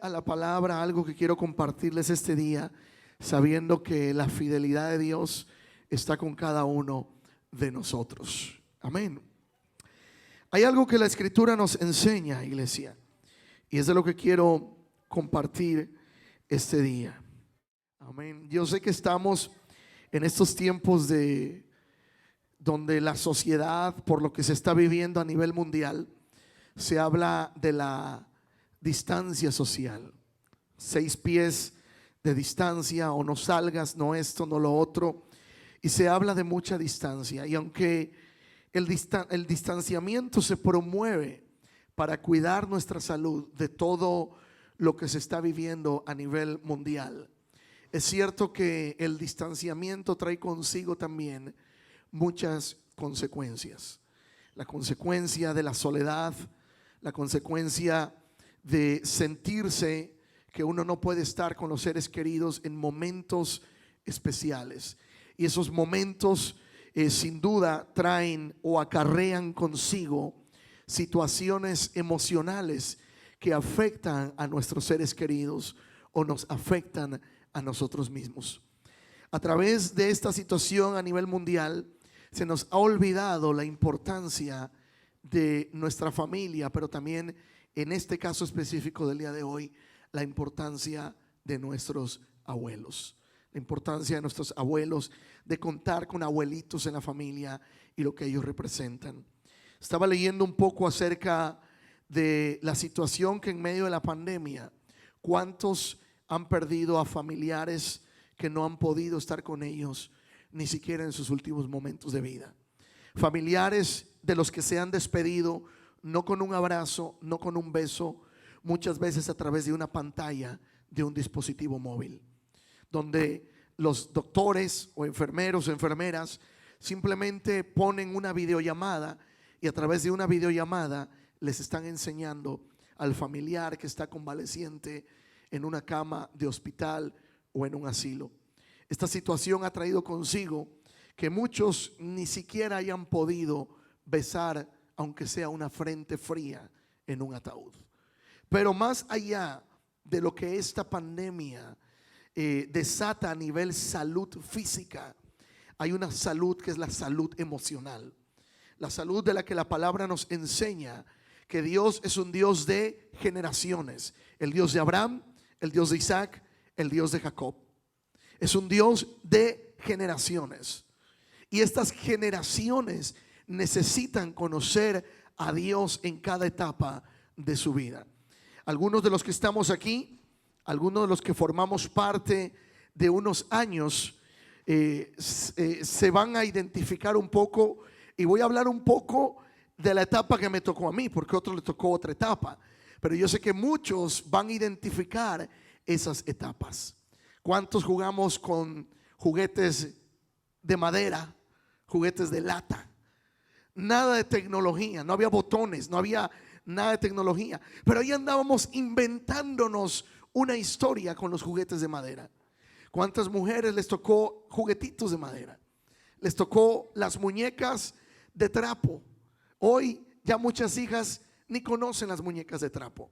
a la palabra, algo que quiero compartirles este día, sabiendo que la fidelidad de Dios está con cada uno de nosotros. Amén. Hay algo que la Escritura nos enseña, iglesia, y es de lo que quiero compartir este día. Amén. Yo sé que estamos en estos tiempos donde la sociedad, por lo que se está viviendo a nivel mundial, se habla de la distancia social. 6 pies de distancia, o no salgas, no esto, no lo otro. Y se habla de mucha distancia. Y aunque el distanciamiento se promueve para cuidar nuestra salud de todo lo que se está viviendo a nivel mundial, es cierto que el distanciamiento trae consigo también muchas consecuencias. La consecuencia de la soledad, la consecuencia de sentirse que uno no puede estar con los seres queridos en momentos especiales. Y esos momentos sin duda traen o acarrean consigo situaciones emocionales que afectan a nuestros seres queridos o nos afectan a nosotros mismos. A través de esta situación a nivel mundial se nos ha olvidado la importancia de nuestra familia, pero también en este caso específico del día de hoy, la importancia de nuestros abuelos. La importancia de nuestros abuelos, de contar con abuelitos en la familia y lo que ellos representan. Estaba leyendo un poco acerca de la situación que en medio de la pandemia, cuántos han perdido a familiares que no han podido estar con ellos ni siquiera en sus últimos momentos de vida. Familiares de los que se han despedido, no con un abrazo, no con un beso, muchas veces a través de una pantalla de un dispositivo móvil, donde los doctores o enfermeros o enfermeras simplemente ponen una videollamada y a través de una videollamada les están enseñando al familiar que está convaleciente en una cama de hospital o en un asilo. Esta situación ha traído consigo que muchos ni siquiera hayan podido besar, aunque sea una frente fría, en un ataúd. Pero más allá de lo que esta pandemia desata a nivel salud física, hay una salud que es la salud emocional. La salud de la que la palabra nos enseña que Dios es un Dios de generaciones. El Dios de Abraham, el Dios de Isaac, el Dios de Jacob. Es un Dios de generaciones. Y estas generaciones necesitan conocer a Dios en cada etapa de su vida. Algunos de los que estamos aquí, algunos de los que formamos parte de unos años, se van a identificar un poco. Y voy a hablar un poco de la etapa que me tocó a mí, porque a otros le tocó otra etapa. Pero yo sé que muchos van a identificar esas etapas. ¿Cuántos jugamos con juguetes de madera, juguetes de lata? Nada de tecnología, no había botones, no había nada de tecnología. Pero ahí andábamos inventándonos una historia con los juguetes de madera. ¿Cuántas mujeres les tocó juguetitos de madera? Les tocó las muñecas de trapo. Hoy ya muchas hijas ni conocen las muñecas de trapo.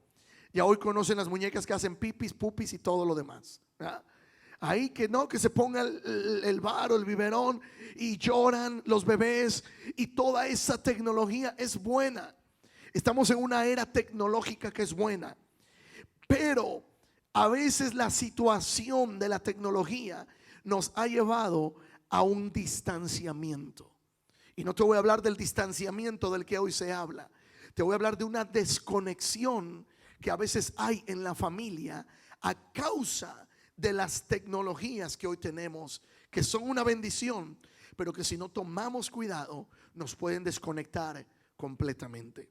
Ya hoy conocen las muñecas que hacen pipis, pupis y todo lo demás, ¿verdad? Ahí que no, que se ponga el varo, el biberón y lloran los bebés. Y toda esa tecnología es buena. Estamos en una era tecnológica que es buena. Pero a veces la situación de la tecnología nos ha llevado a un distanciamiento. Y no te voy a hablar del distanciamiento del que hoy se habla. Te voy a hablar de una desconexión que a veces hay en la familia a causa de las tecnologías que hoy tenemos, que son una bendición, pero que si no tomamos cuidado nos pueden desconectar completamente.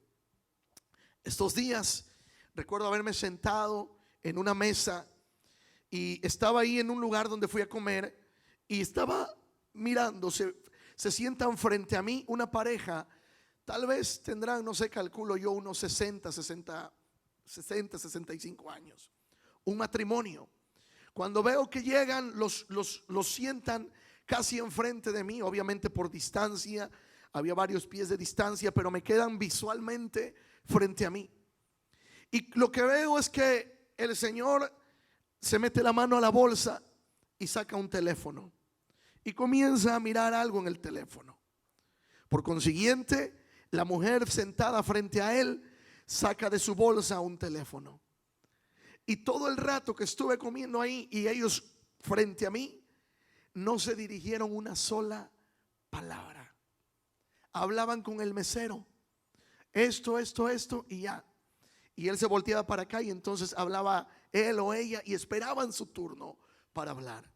Estos días recuerdo haberme sentado en una mesa y estaba ahí en un lugar donde fui a comer y estaba mirando, se sientan frente a mí una pareja, tal vez tendrán, no sé, calculo yo, unos 65 años, un matrimonio. Cuando veo que llegan, los sientan casi enfrente de mí, obviamente por distancia, había varios pies de distancia, pero me quedan visualmente frente a mí. Y lo que veo es que el señor se mete la mano a la bolsa y saca un teléfono y comienza a mirar algo en el teléfono. Por consiguiente, la mujer sentada frente a él saca de su bolsa un teléfono. Y todo el rato que estuve comiendo ahí y ellos frente a mí, no se dirigieron una sola palabra. Hablaban con el mesero, esto y ya. Y él se volteaba para acá y entonces hablaba él o ella y esperaban su turno para hablar.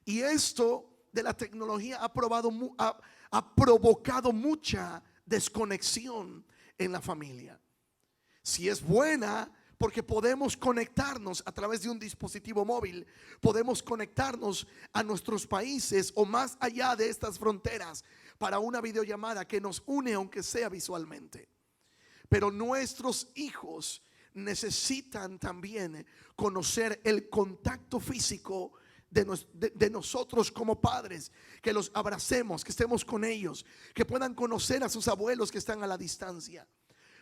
Y esto de la tecnología ha provocado mucha desconexión en la familia. Si es buena, porque podemos conectarnos a través de un dispositivo móvil, podemos conectarnos a nuestros países o más allá de estas fronteras para una videollamada que nos une aunque sea visualmente. Pero nuestros hijos necesitan también conocer el contacto físico de nosotros como padres, que los abracemos, que estemos con ellos, que puedan conocer a sus abuelos que están a la distancia.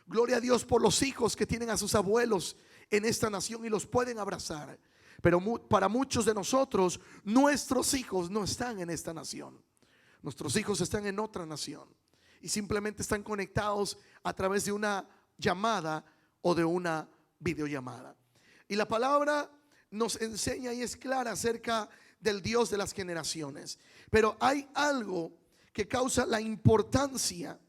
Gloria a Dios por los hijos que tienen a sus abuelos en esta nación y los pueden abrazar. Pero para muchos de nosotros, nuestros hijos no están en esta nación. Nuestros hijos están en otra nación y simplemente están conectados a través de una llamada o de una videollamada. Y la palabra nos enseña y es clara acerca del Dios de las generaciones. Pero hay algo que causa la importancia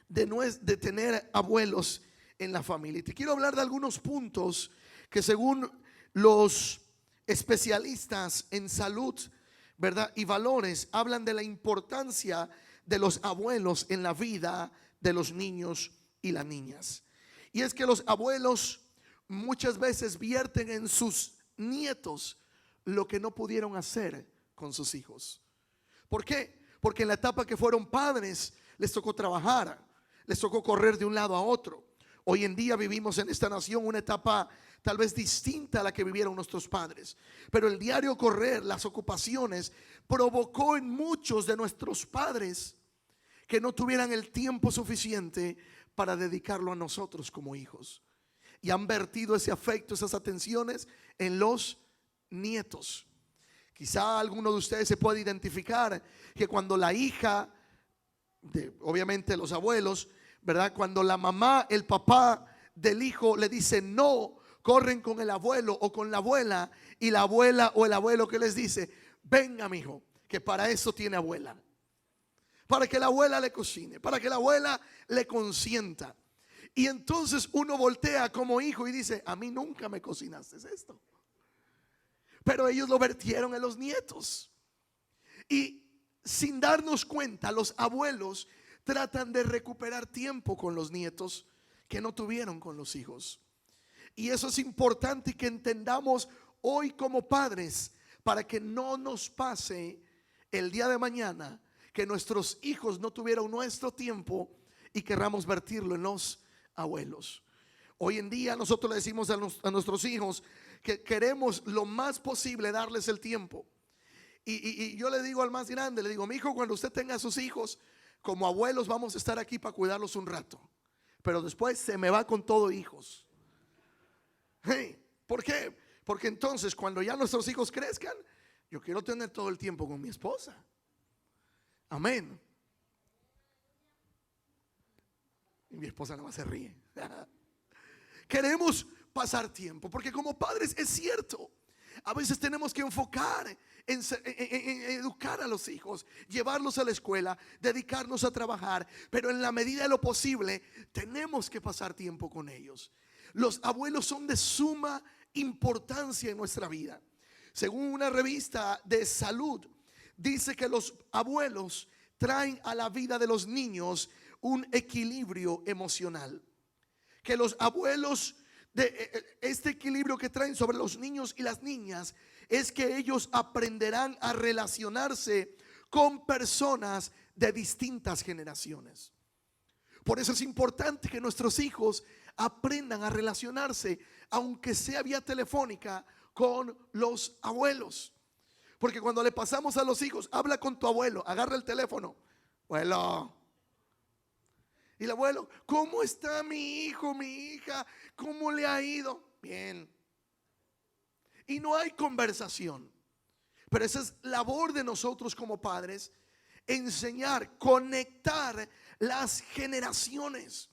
de tener abuelos en la familia. Y te quiero hablar de algunos puntos que según los especialistas en salud, ¿verdad?, y valores, hablan de la importancia de los abuelos en la vida de los niños y las niñas. Y es que los abuelos muchas veces vierten en sus nietos lo que no pudieron hacer con sus hijos. ¿Por qué? Porque en la etapa que fueron padres les tocó trabajar, les tocó correr de un lado a otro. Hoy en día vivimos en esta nación una etapa tal vez distinta a la que vivieron nuestros padres, pero el diario correr, las ocupaciones, provocó en muchos de nuestros padres que no tuvieran el tiempo suficiente para dedicarlo a nosotros como hijos, y han vertido ese afecto, esas atenciones en los nietos. Quizá alguno de ustedes se puede identificar que cuando la hija, obviamente los abuelos, ¿verdad?, cuando la mamá, el papá del hijo le dice no, corren con el abuelo o con la abuela, y la abuela o el abuelo que les dice: venga, mijo, que para eso tiene abuela, para que la abuela le cocine, para que la abuela le consienta. Y entonces uno voltea como hijo y dice: a mí nunca me cocinaste esto. Pero ellos lo vertieron en los nietos. Y sin darnos cuenta, los abuelos tratan de recuperar tiempo con los nietos que no tuvieron con los hijos. Y eso es importante que entendamos hoy como padres, para que no nos pase el día de mañana que nuestros hijos no tuvieron nuestro tiempo y querramos vertirlo en los abuelos. Hoy en día nosotros le decimos a nuestros hijos que queremos lo más posible darles el tiempo. Y yo le digo al más grande, le digo: mi hijo, cuando usted tenga a sus hijos, como abuelos vamos a estar aquí para cuidarlos un rato, pero después se me va con todo hijos. ¿Por qué? Porque entonces cuando ya nuestros hijos crezcan, yo quiero tener todo el tiempo con mi esposa. Amén. Y mi esposa nada más se ríe. Queremos pasar tiempo, porque como padres es cierto, a veces tenemos que enfocar en educar a los hijos, llevarlos a la escuela, dedicarnos a trabajar, pero en la medida de lo posible tenemos que pasar tiempo con ellos. Los abuelos son de suma importancia en nuestra vida. Según una revista de salud, dice que los abuelos traen a la vida de los niños un equilibrio emocional. Que los abuelos, este equilibrio que traen sobre los niños y las niñas, es que ellos aprenderán a relacionarse con personas de distintas generaciones. Por eso es importante que nuestros hijos aprendan a relacionarse, aunque sea vía telefónica, con los abuelos. Porque cuando le pasamos a los hijos: habla con tu abuelo, agarra el teléfono, abuelo. Y el abuelo: ¿cómo está mi hijo, mi hija? ¿Cómo le ha ido? Bien. Y no hay conversación. Pero esa es labor de nosotros como padres, enseñar, conectar las generaciones.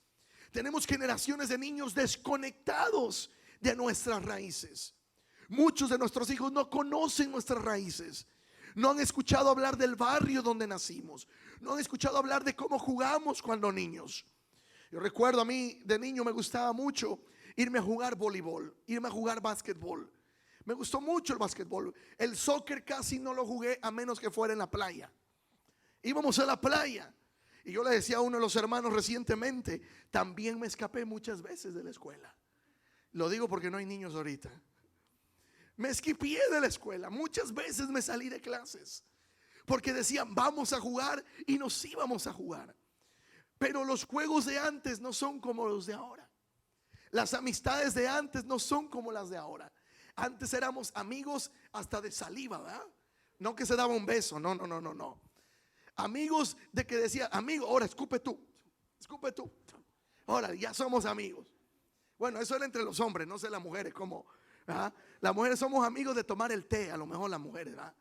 Tenemos generaciones de niños desconectados de nuestras raíces. Muchos de nuestros hijos no conocen nuestras raíces. No han escuchado hablar del barrio donde nacimos. No han escuchado hablar de cómo jugamos cuando niños. Yo recuerdo, a mí de niño me gustaba mucho irme a jugar voleibol, irme a jugar básquetbol. Me gustó mucho el básquetbol. El soccer casi no lo jugué a menos que fuera en la playa. Íbamos a la playa y yo le decía a uno de los hermanos recientemente, también me escapé muchas veces de la escuela. Lo digo porque no hay niños ahorita. Me esquipié de la escuela, muchas veces me salí de clases porque decían vamos a jugar y nos íbamos a jugar. Pero los juegos de antes no son como los de ahora. Las amistades de antes no son como las de ahora. Antes éramos amigos hasta de saliva, ¿verdad? No que se daba un beso, no. Amigos de que decía, amigo, ahora escupe tú. Ahora ya somos amigos. Bueno, eso era entre los hombres, no sé las mujeres cómo, ¿verdad? Las mujeres somos amigos de tomar el té, a lo mejor las mujeres, ¿verdad?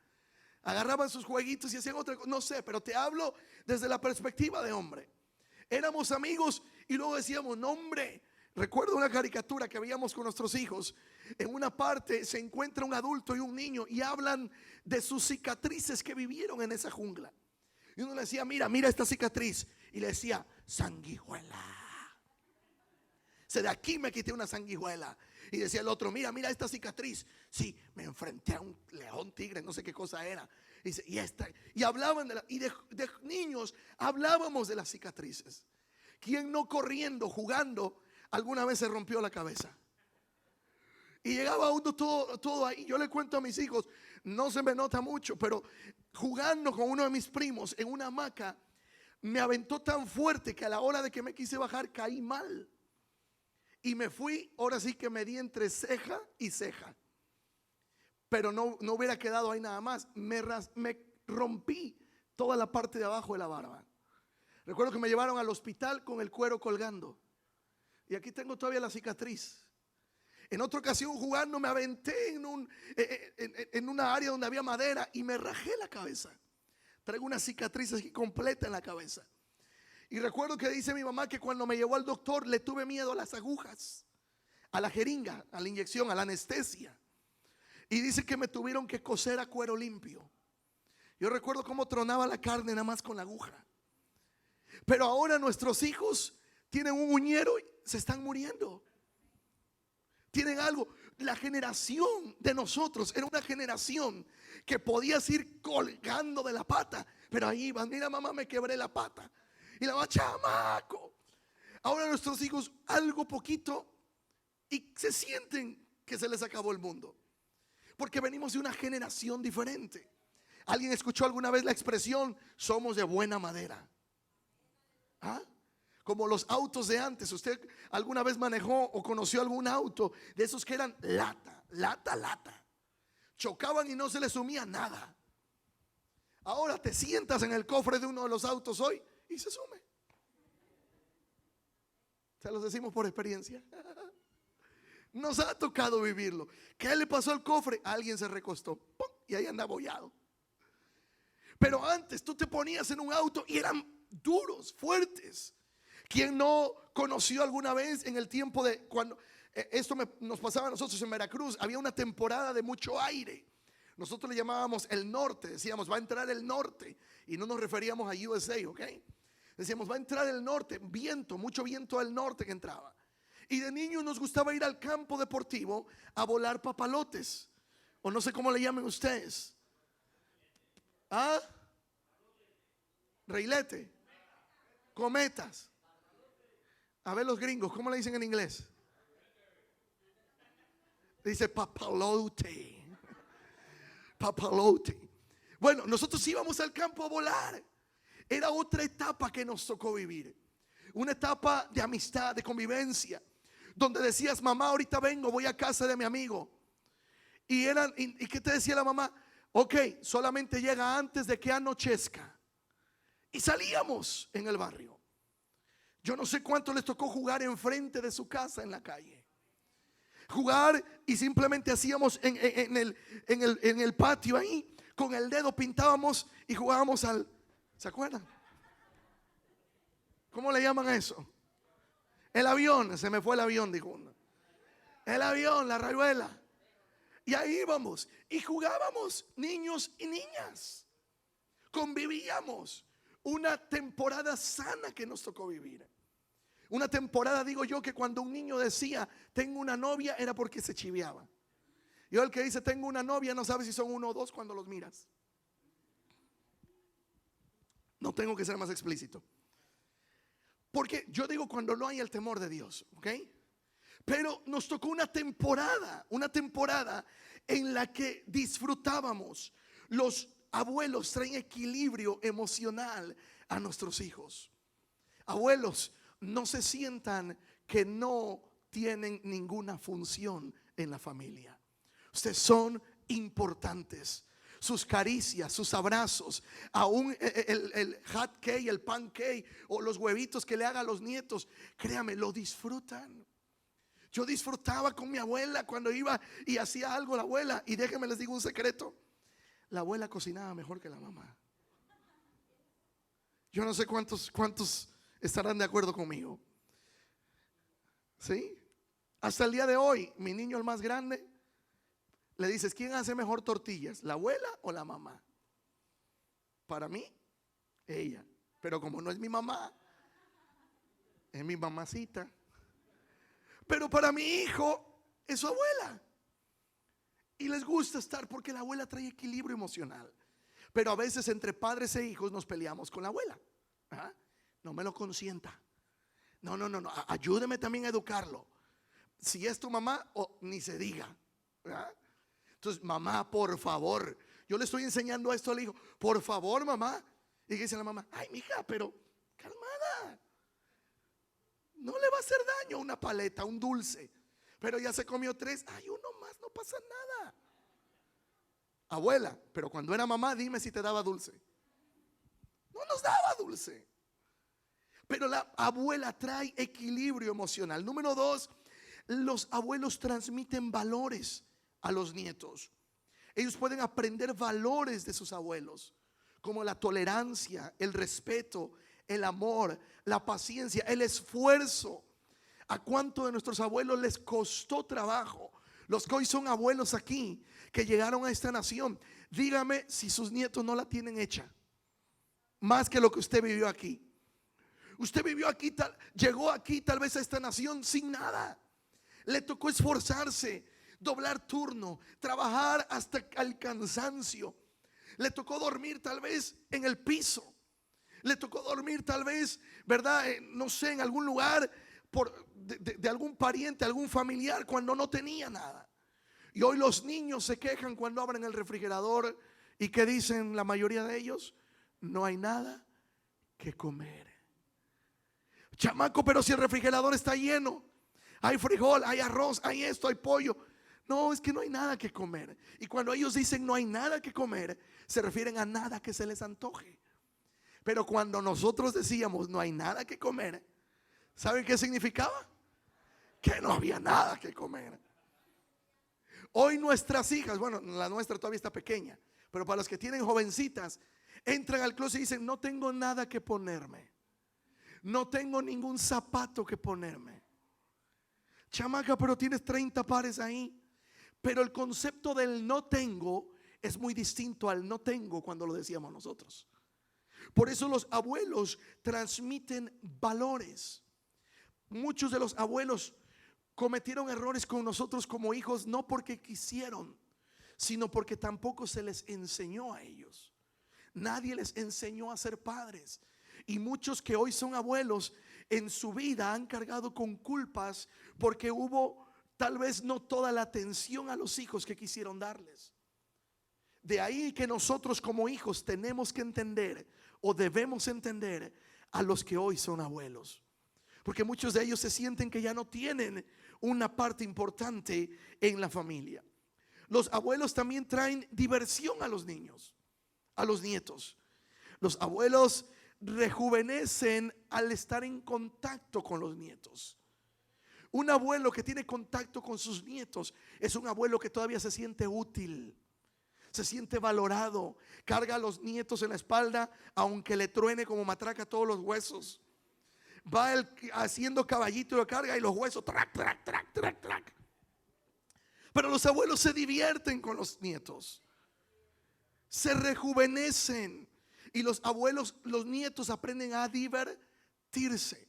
Agarraban sus jueguitos y hacían otra cosa, no sé, pero te hablo desde la perspectiva de hombre. Éramos amigos y luego decíamos, no hombre. Recuerdo una caricatura que veíamos con nuestros hijos. En una parte se encuentra un adulto y un niño y hablan de sus cicatrices que vivieron en esa jungla. Y uno le decía, mira esta cicatriz. Y le decía, sanguijuela. De aquí me quité una sanguijuela. Y decía el otro, mira esta cicatriz. Sí, me enfrenté a un león, tigre, no sé qué cosa era. Y hablaban de niños hablábamos de las cicatrices. ¿Quién no corriendo, jugando, alguna vez se rompió la cabeza? Y llegaba uno todo ahí. Yo le cuento a mis hijos, no se me nota mucho, pero jugando con uno de mis primos en una hamaca, me aventó tan fuerte que a la hora de que me quise bajar caí mal. Y me fui, ahora sí que me di entre ceja y ceja. Pero no hubiera quedado ahí nada más. Me rompí toda la parte de abajo de la barba. Recuerdo que me llevaron al hospital con el cuero colgando. Y aquí tengo todavía la cicatriz. En otra ocasión jugando me aventé en una área donde había madera y me rajé la cabeza. Traigo una cicatriz aquí completa en la cabeza. Y recuerdo que dice mi mamá que cuando me llevó al doctor le tuve miedo a las agujas, a la jeringa, a la inyección, a la anestesia. Y dice que me tuvieron que coser a cuero limpio. Yo recuerdo cómo tronaba la carne nada más con la aguja. Pero ahora nuestros hijos tienen un uñero y se están muriendo. Tienen algo. La generación de nosotros era una generación que podías ir colgando de la pata. Pero ahí iban, mira mamá, me quebré la pata. Y la mamá, chamaco. Ahora nuestros hijos algo poquito y se sienten que se les acabó el mundo. Porque venimos de una generación diferente. ¿Alguien escuchó alguna vez la expresión somos de buena madera? ¿Ah? Como los autos de antes. ¿Usted alguna vez manejó o conoció algún auto de esos que eran lata? Chocaban y no se les sumía nada. Ahora te sientas en el cofre de uno de los autos hoy y se sume. Se los decimos por experiencia. Nos ha tocado vivirlo. ¿Qué le pasó al cofre? Alguien se recostó, ¡pum! Y ahí anda abollado. Pero antes tú te ponías en un auto y eran duros, fuertes. ¿Quién no conoció alguna vez en el tiempo de cuando esto nos pasaba a nosotros en Veracruz? Había una temporada de mucho aire. Nosotros le llamábamos el norte. Decíamos va a entrar el norte. Y no nos referíamos a USA, ¿ok? Decíamos va a entrar el norte. Viento, mucho viento al norte que entraba. Y de niños nos gustaba ir al campo deportivo a volar papalotes. O no sé cómo le llamen ustedes. ¿Ah? Reilete. Cometas. A ver los gringos, ¿cómo le dicen en inglés? Dice papalote. Papalote. Bueno, nosotros íbamos al campo a volar. Era otra etapa que nos tocó vivir. Una etapa de amistad, de convivencia. Donde decías, mamá, ahorita vengo, voy a casa de mi amigo. ¿Y qué te decía la mamá? Ok, solamente llega antes de que anochezca. Y salíamos en el barrio. Yo no sé cuánto les tocó jugar enfrente de su casa en la calle. Jugar y simplemente hacíamos en el patio ahí, con el dedo pintábamos y jugábamos al, ¿se acuerdan? ¿Cómo le llaman a eso? El avión, se me fue el avión, dijo uno. El avión, la rayuela. Y ahí íbamos y jugábamos, niños y niñas. Convivíamos. Una temporada sana que nos tocó vivir. Una temporada, digo yo, que cuando un niño decía tengo una novia, era porque se chiviaba. Y el que dice tengo una novia no sabe si son uno o dos cuando los miras. No tengo que ser más explícito. Porque yo digo cuando no hay el temor de Dios, ¿ok? Pero nos tocó una temporada en la que disfrutábamos. Los abuelos traen equilibrio emocional a nuestros hijos. Abuelos, no se sientan que no tienen ninguna función en la familia. Ustedes son importantes. Sus caricias, sus abrazos, aún el hot cake, el pancake o los huevitos que le haga a los nietos, créame, lo disfrutan. Yo disfrutaba con mi abuela cuando iba y hacía algo la abuela. Y déjenme les digo un secreto: la abuela cocinaba mejor que la mamá. Yo no sé cuántos estarán de acuerdo conmigo. ¿Sí? Hasta el día de hoy, mi niño, el más grande, le dices, ¿quién hace mejor tortillas? ¿La abuela o la mamá? Para mí, ella. Pero como no es mi mamá, es mi mamacita. Pero para mi hijo es su abuela. Y les gusta estar porque la abuela trae equilibrio emocional. Pero a veces entre padres e hijos nos peleamos con la abuela. ¿Ah? No me lo consienta. No. Ayúdeme también a educarlo. Si es tu mamá, ni se diga. ¿Ah? Entonces, mamá, por favor. Yo le estoy enseñando esto al hijo. Por favor, mamá. Y dice la mamá, ay, mija, pero calmada. No le va a hacer daño una paleta, un dulce. Pero ya se comió 3. Ay, uno más, no pasa nada. Abuela, pero cuando era mamá, dime si te daba dulce. No nos daba dulce. Pero la abuela trae equilibrio emocional. Número 2, los abuelos transmiten valores a los nietos. Ellos pueden aprender valores de sus abuelos, como la tolerancia, el respeto, el amor, la paciencia, el esfuerzo. ¿A cuánto de nuestros abuelos les costó trabajo? Los que hoy son abuelos aquí, que llegaron a esta nación, dígame si sus nietos no la tienen hecha, más que lo que usted vivió aquí. Usted vivió aquí, llegó aquí tal vez a esta nación sin nada. Le tocó esforzarse, doblar turno, trabajar hasta el cansancio. Le tocó dormir tal vez en el piso. Le tocó dormir tal vez, ¿verdad? No sé, en algún lugar de algún pariente, algún familiar cuando no tenía nada. Y hoy los niños se quejan cuando abren el refrigerador y que dicen la mayoría de ellos, no hay nada que comer. Chamaco, pero si el refrigerador está lleno, hay frijol, hay arroz, hay esto, hay pollo. No, es que no hay nada que comer. Y cuando ellos dicen no hay nada que comer, se refieren a nada que se les antoje. Pero cuando nosotros decíamos no hay nada que comer, ¿saben qué significaba? Que no había nada que comer. Hoy nuestras hijas, bueno, la nuestra todavía está pequeña, pero para los que tienen jovencitas, entran al closet y dicen no tengo nada que ponerme. No tengo ningún zapato que ponerme. Chamaca, pero tienes 30 pares ahí. Pero el concepto del no tengo es muy distinto al no tengo cuando lo decíamos nosotros. Por eso los abuelos transmiten valores. Muchos de los abuelos cometieron errores con nosotros como hijos, no porque quisieron, sino porque tampoco se les enseñó a ellos. Nadie les enseñó a ser padres. Y muchos que hoy son abuelos en su vida han cargado con culpas porque hubo tal vez no toda la atención a los hijos que quisieron darles. De ahí que nosotros como hijos tenemos que entender o debemos entender a los que hoy son abuelos. Porque muchos de ellos se sienten que ya no tienen una parte importante en la familia. Los abuelos también traen diversión a los niños, a los nietos. Los abuelos rejuvenecen al estar en contacto con los nietos. Un abuelo que tiene contacto con sus nietos es un abuelo que todavía se siente útil, se siente valorado, carga a los nietos en la espalda aunque le truene como matraca todos los huesos. Va él haciendo caballito de carga y los huesos trac, trac, trac, trac, trac. Pero los abuelos se divierten con los nietos, se rejuvenecen, y los abuelos, los nietos aprenden a divertirse.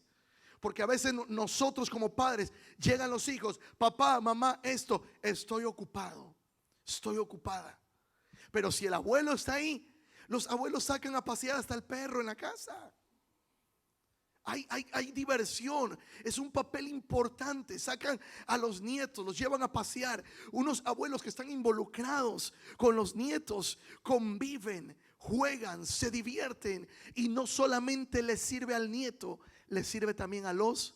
Porque a veces nosotros como padres, llegan los hijos, papá, mamá, esto, estoy ocupado, estoy ocupada. Pero si el abuelo está ahí, los abuelos sacan a pasear hasta el perro en la casa. Hay diversión, es un papel importante. Sacan a los nietos, los llevan a pasear. Unos abuelos que están involucrados con los nietos conviven, juegan, se divierten. Y no solamente les sirve al nieto, les sirve también a los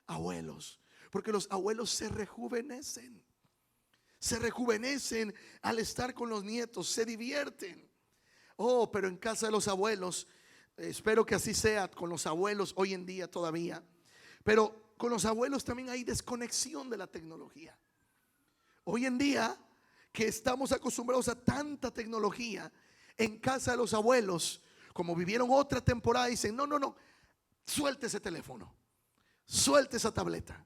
abuelos. Porque los abuelos se rejuvenecen. Se rejuvenecen al estar con los nietos, se divierten. Oh, pero en casa de los abuelos, espero que así sea con los abuelos hoy en día todavía, pero con los abuelos también hay desconexión de la tecnología. Hoy en día que estamos acostumbrados a tanta tecnología, en casa de los abuelos, como vivieron otra temporada, dicen no, suelte ese teléfono, suelte esa tableta.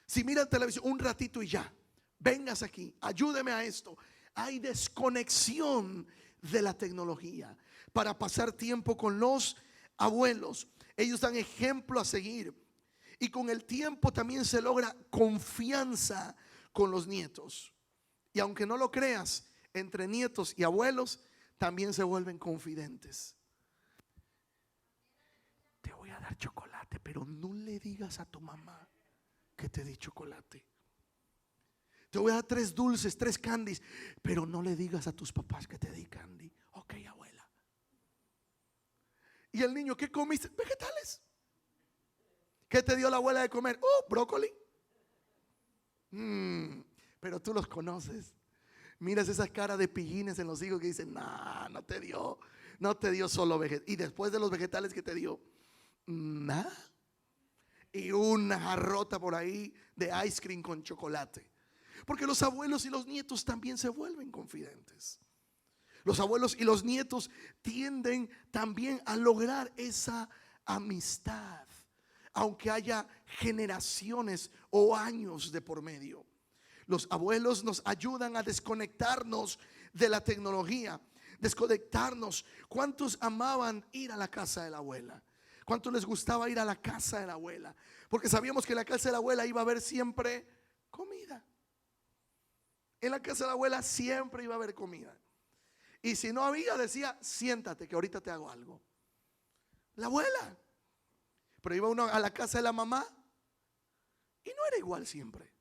Si miran televisión un ratito y ya, vengas aquí, ayúdeme a esto. Hay desconexión de la tecnología para pasar tiempo con los abuelos. Ellos dan ejemplo a seguir, y con el tiempo también se logra confianza con los nietos. Y aunque no lo creas, entre nietos y abuelos también se vuelven confidentes. Te voy a dar chocolate, pero no le digas a tu mamá que te di chocolate. Te voy a dar 3 dulces, 3 candies, pero no le digas a tus papás que te di candy. Ok, abuela. Y el niño, ¿qué comiste? Vegetales. ¿Qué te dio la abuela de comer? Brócoli. Pero tú los conoces. Miras esas caras de pillines en los hijos que dicen, no te dio solo vegetales. Y después de los vegetales que te dio, nada. Y una jarrota por ahí de ice cream con chocolate. Porque los abuelos y los nietos también se vuelven confidentes. Los abuelos y los nietos tienden también a lograr esa amistad, aunque haya generaciones o años de por medio. Los abuelos nos ayudan a desconectarnos de la tecnología, desconectarnos. ¿Cuántos amaban ir a la casa de la abuela? ¿Cuántos les gustaba ir a la casa de la abuela? Porque sabíamos que en la casa de la abuela iba a haber siempre comida. En la casa de la abuela siempre iba a haber comida. Y si no había, decía, siéntate que ahorita te hago algo. La abuela. Pero iba uno a la casa de la mamá y no era igual siempre.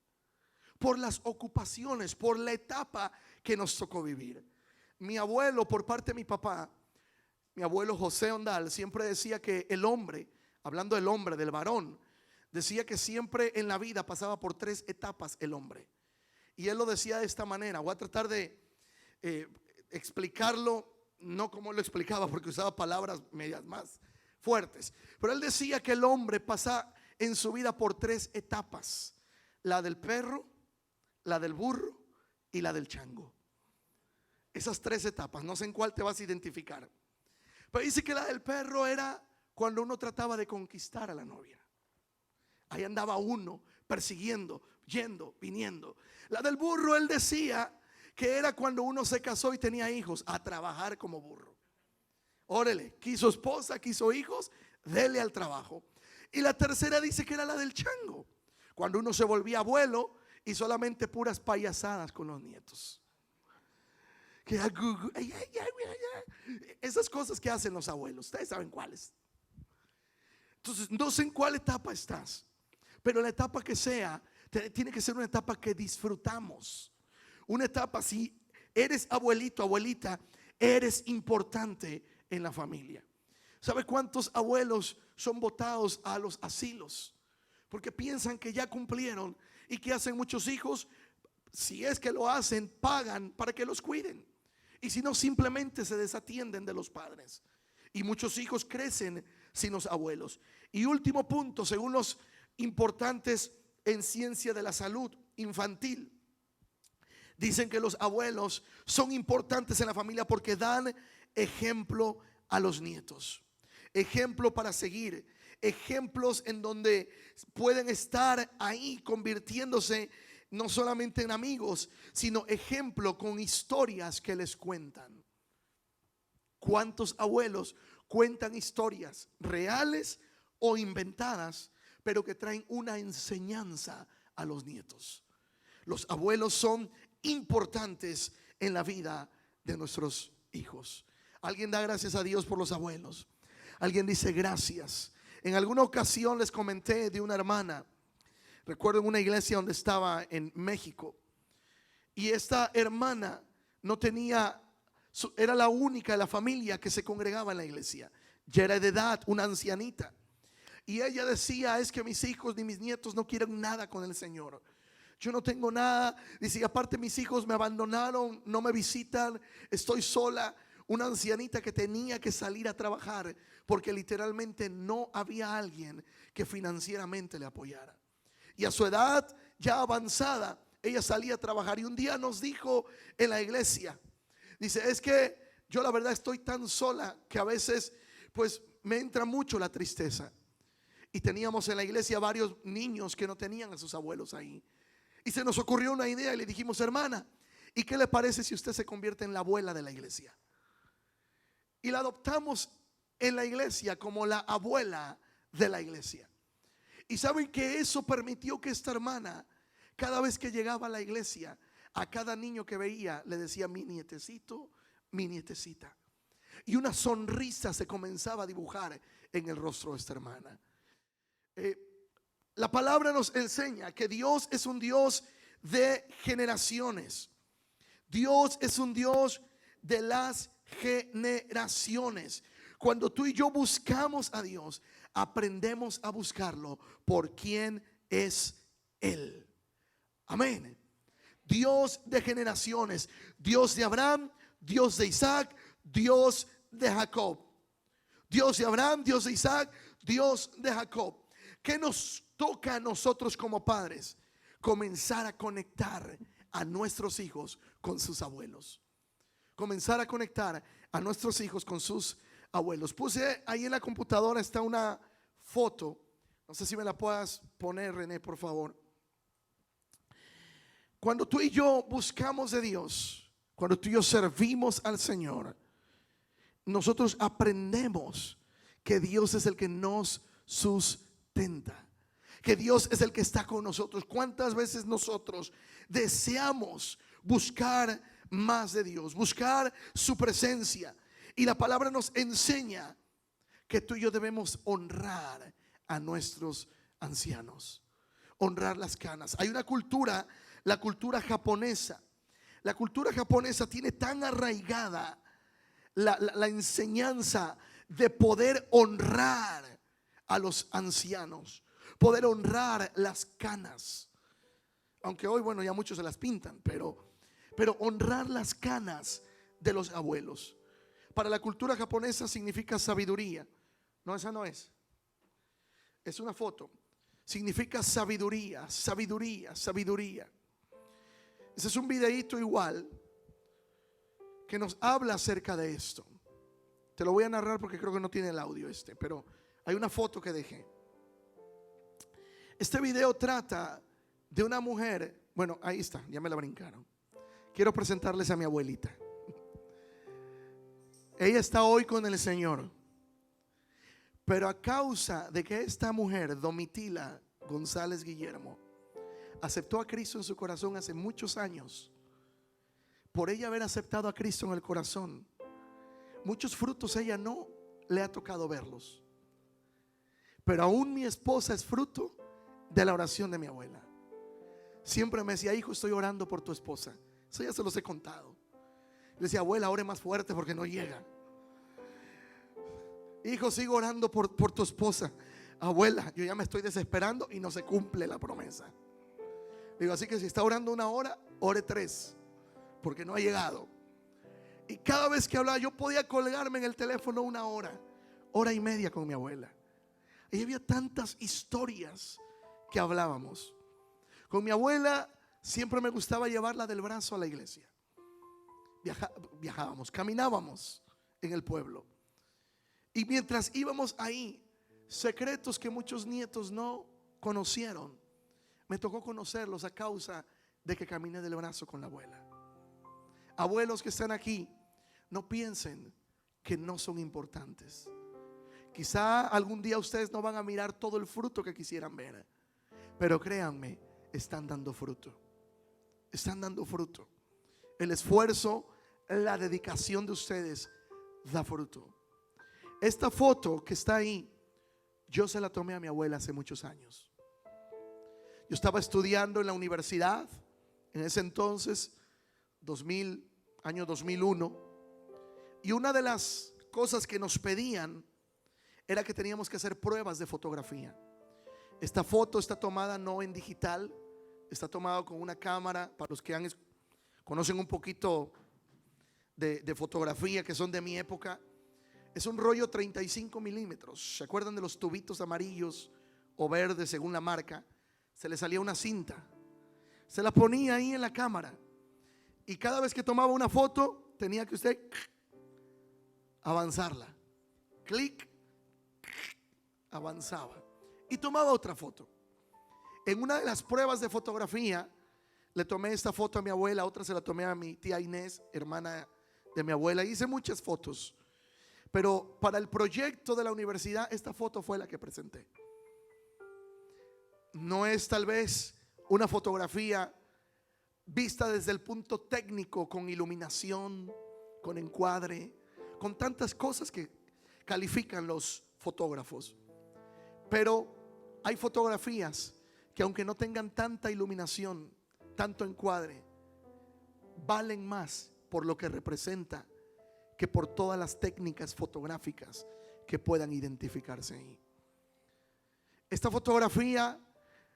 Por las ocupaciones, por la etapa que nos tocó vivir. Mi abuelo, por parte de mi papá, mi abuelo José Ondal, siempre decía que el hombre, hablando del hombre, del varón, decía que siempre en la vida pasaba por 3 etapas el hombre. Y él lo decía de esta manera. Voy a tratar de explicarlo, no como él lo explicaba, porque usaba palabras medias más fuertes. Pero él decía que el hombre pasa en su vida por 3 etapas: la del perro, la del burro y la del chango. Esas 3 etapas, no sé en cuál te vas a identificar. Pero dice que la del perro era cuando uno trataba de conquistar a la novia. Ahí andaba uno persiguiendo, yendo, viniendo. La del burro, él decía que era cuando uno se casó y tenía hijos, a trabajar como burro. Órale, quiso esposa, quiso hijos, dele al trabajo. Y la tercera dice que era la del chango, cuando uno se volvía abuelo y solamente puras payasadas con los nietos. Que esas cosas que hacen los abuelos, ustedes saben cuáles. Entonces no sé en cuál etapa estás, pero la etapa que sea, tiene que ser una etapa que disfrutamos. Una etapa, si eres abuelito, abuelita, eres importante en la familia. ¿Sabe cuántos abuelos son botados a los asilos? Porque piensan que ya cumplieron. ¿Y qué hacen muchos hijos? Si es que lo hacen, pagan para que los cuiden. Y si no, simplemente se desatienden de los padres. Y muchos hijos crecen sin los abuelos. Y último punto, según los importantes en ciencia de la salud infantil. Dicen que los abuelos son importantes en la familia porque dan ejemplo a los nietos, ejemplo para seguir, ejemplos en donde pueden estar ahí convirtiéndose no solamente en amigos, sino ejemplo con historias que les cuentan. ¿Cuántos abuelos cuentan historias reales o inventadas, pero que traen una enseñanza a los nietos? Los abuelos son importantes en la vida de nuestros hijos. Alguien da gracias a Dios por los abuelos. Alguien dice gracias. En alguna ocasión les comenté de una hermana. Recuerdo en una iglesia donde estaba en México, y esta hermana no tenía, era la única de la familia que se congregaba en la iglesia. Ya era de edad, una ancianita. Y ella decía, es que mis hijos ni mis nietos no quieren nada con el Señor. Yo no tengo nada. Dice, aparte mis hijos me abandonaron, no me visitan, estoy sola. Una ancianita que tenía que salir a trabajar porque literalmente no había alguien que financieramente le apoyara. Y a su edad ya avanzada, ella salía a trabajar. Y un día nos dijo en la iglesia, dice, es que yo la verdad estoy tan sola que a veces pues me entra mucho la tristeza. Y teníamos en la iglesia varios niños que no tenían a sus abuelos ahí. Y se nos ocurrió una idea y le dijimos, hermana, ¿y qué le parece si usted se convierte en la abuela de la iglesia? Y la adoptamos en la iglesia como la abuela de la iglesia. Y saben que eso permitió que esta hermana, cada vez que llegaba a la iglesia, a cada niño que veía le decía, mi nietecito, mi nietecita. Y una sonrisa se comenzaba a dibujar en el rostro de esta hermana. La palabra nos enseña que Dios es un Dios de generaciones. Dios es un Dios de las generaciones. Cuando tú y yo buscamos a Dios, aprendemos a buscarlo por quién es Él. Amén. Dios de generaciones, Dios de Abraham, Dios de Isaac, Dios de Jacob. Dios de Abraham, Dios de Isaac, Dios de Jacob. ¿Qué nos toca a nosotros como padres? Comenzar a conectar a nuestros hijos con sus abuelos. Comenzar a conectar a nuestros hijos con sus abuelos. Puse ahí en la computadora, está una foto. No sé si me la puedas poner, René, por favor. Cuando tú y yo buscamos de Dios, cuando tú y yo servimos al Señor, nosotros aprendemos que Dios es el que nos sustenta, que Dios es el que está con nosotros. ¿Cuántas veces nosotros deseamos buscar más de Dios, buscar su presencia? Y la palabra nos enseña que tú y yo debemos honrar a nuestros ancianos, honrar las canas. Hay una cultura, la cultura japonesa. La cultura japonesa tiene tan arraigada la enseñanza de poder honrar a los ancianos, poder honrar las canas. Aunque hoy, bueno, ya muchos se las pintan, pero honrar las canas de los abuelos. Para la cultura japonesa significa sabiduría. No, esa no es. Es una foto. Significa sabiduría, sabiduría, sabiduría. Ese es un videíto igual que nos habla acerca de esto. Te lo voy a narrar porque creo que no tiene el audio pero hay una foto que dejé. Este video trata de una mujer. Bueno, ahí está, ya me la brincaron. Quiero presentarles a mi abuelita. Ella está hoy con el Señor, pero a causa de que esta mujer, Domitila González Guillermo, aceptó a Cristo en su corazón hace muchos años, por ella haber aceptado a Cristo en el corazón, muchos frutos ella no le ha tocado verlos. Pero aún mi esposa es fruto de la oración de mi abuela. Siempre me decía, hijo, estoy orando por tu esposa. Eso ya se los he contado. Le decía, abuela, ore más fuerte porque no llega. Hijo, sigo orando por tu esposa. Abuela, yo ya me estoy desesperando y no se cumple la promesa. Digo, así que si está orando 1 hora, ore 3, porque no ha llegado. Y cada vez que hablaba, yo podía colgarme en el teléfono 1 hora, hora y media con mi abuela. Y había tantas historias que hablábamos. Con mi abuela siempre me gustaba llevarla del brazo a la iglesia. Viajábamos, caminábamos en el pueblo. Y mientras íbamos ahí, secretos que muchos nietos no conocieron, me tocó conocerlos a causa de que caminé del brazo con la abuela. Abuelos que están aquí, no piensen que no son importantes. Quizá algún día ustedes no van a mirar todo el fruto que quisieran ver, pero créanme, están dando fruto. Están dando fruto. El esfuerzo, la dedicación de ustedes da fruto. Esta foto que está ahí, yo se la tomé a mi abuela hace muchos años. Yo estaba estudiando en la universidad en ese entonces, año 2001, y una de las cosas que nos pedían era que teníamos que hacer pruebas de fotografía. Esta foto está tomada no en digital, está tomada con una cámara. Para los que conocen un poquito de fotografía, que son de mi época, es un rollo 35 milímetros. ¿Se acuerdan de los tubitos amarillos o verdes según la marca? Se le salía una cinta, se la ponía ahí en la cámara, y cada vez que tomaba una foto tenía que usted avanzarla. Clic, avanzaba y tomaba otra foto. En una de las pruebas de fotografía le tomé esta foto a mi abuela, otra se la tomé a mi tía Inés, hermana de mi abuela. Hice muchas fotos, pero para el proyecto de la universidad esta foto fue la que presenté. No es tal vez una fotografía vista desde el punto técnico, con iluminación, con encuadre, con tantas cosas que califican los fotógrafos. Pero hay fotografías que, aunque no tengan tanta iluminación, tanto encuadre, valen más por lo que representa que por todas las técnicas fotográficas que puedan identificarse ahí. Esta fotografía